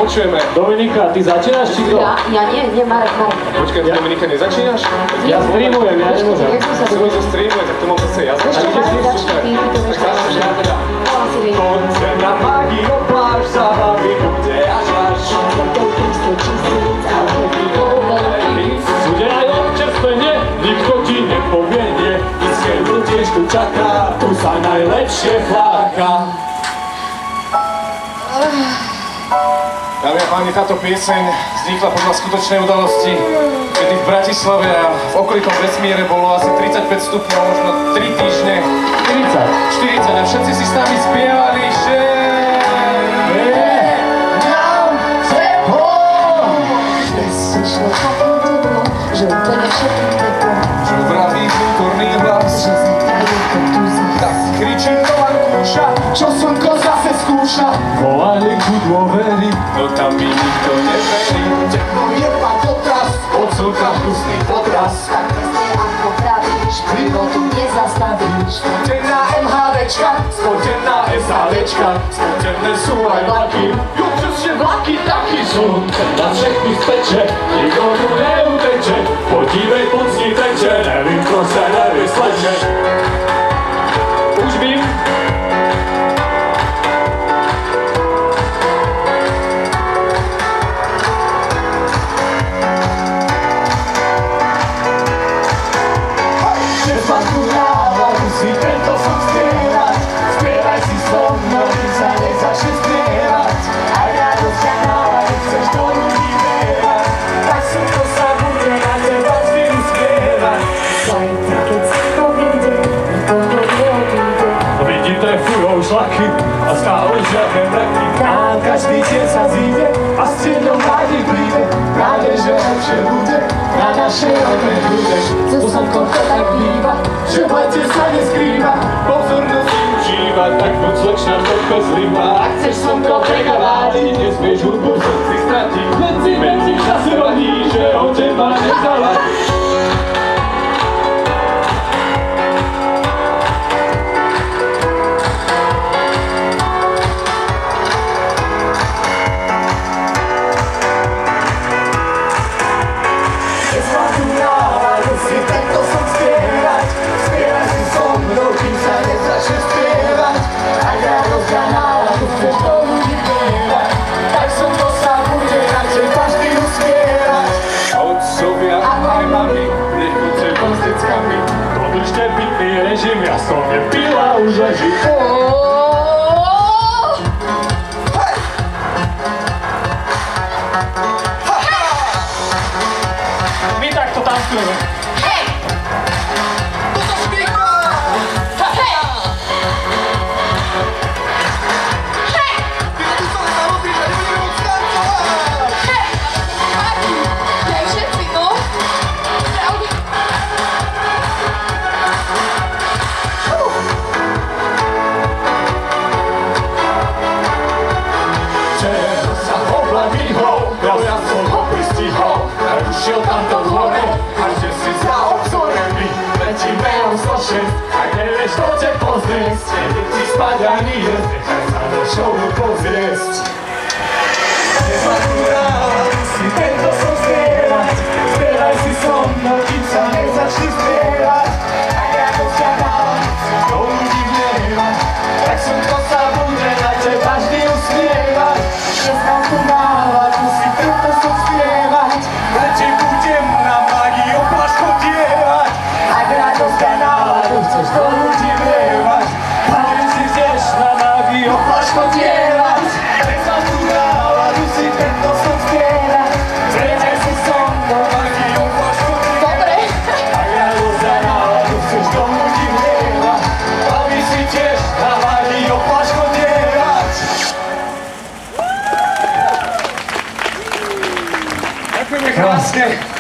počujeme. Dominika, ty začínaš, či kto? Ja nie, Marek. Počkaj, Dominika, nezačínaš? Ja streamujem, ja nemôžem. Si môžem streamovať, tak to mám zase ja začať. Poďte na Magiu pláž, za hlavy bude až váš. Bude aj občerstvenie, nikto ti nepovie nie. Iste tiež tu čaká, tu sa najlepšie fláka. Dámy a páni, táto pieseň vznikla podľa skutočnej udalosti, kedy v Bratislave a v okolitom vesmíre bolo asi 35 stupňov, možno 3 týždne. 40 a všetci si s nami spievali, že... nám teplo! Dnes išlo také teplo, že úplne všetkým teplo. Čo vraví vnútorný hlas, že znikajú kontúzy. tak kričí to Vankúša, čo slnko zase skúša. Volali ku dôvery, no tam mi nikto neverí. Teplo je pán potras, od slnka hnusný podraz. Tak presne ako pravíš, prírodu nezastavíš. Spotená MHDčka, spotená SADčka, spotené sú aj vlaky. Jo, čože vlaky taký sú, na všechny speče, nikomu neuteče. Podívej, pocni teče, nevím, kto sa nevysleče. Už vím. Musí tento som spievať, spievaj si so mnou, kým sa nezačne spievať. Aj radosť ťa náva, keď chceš do ľudí vierať, tak slnko sa bude na teba vždy uspievať. Zajtra, keď slnko vyjde, nikomu neodíde. Vidím, trefujou šlaky a stále žiadne mraky. Nám každý deň sa zíde a s cieľom nádej príde, nádej, že lepšie bude na našej rodnej hrude. So slnkom to tak býva, Že v lete sa neskrýva, pozornosť si užíva, tak buď slečna trpezlivá. Ak chceš slnko pregavádiť, nesmieš hudbu v srdci stratiť. Len si benzín čase vadí, že od teba nezaladí. Podržte pitný režim, ja som nepila, už leží. My takto tancujeme. Ja som ho pristihol, narušil tamto hore, až kde si za obzorem my letíme o 106. Ak nevieš, to ťa pozriesť, nedej ti spať ani jesť, nechaj sa do šovu pozriesť. Nezmatúráva, musí tento som spievať, spievaj si so mnou, kým sa nezačne spievať. Ak radosť ťa dáva, chceš do ľudí vnievať, tak slnko sa bude na teba vždy usmievať. Nezmatúráva, musí tento som spievať, lete budem na Magiu pláž chodievať. Ak radosť ťa náladu, chceš do ľudí vnievať, budem si tiež na Magiu pláž chodievať. Nezmatúráva, musí tento som spievať, lete si so mnou Magiu pláž chodievať. Dobre. Ak radosť ťa náladu, chceš do ľudí vnievať, baví si tiež na Magiu pláž chodievať. Ďakujeme krásne.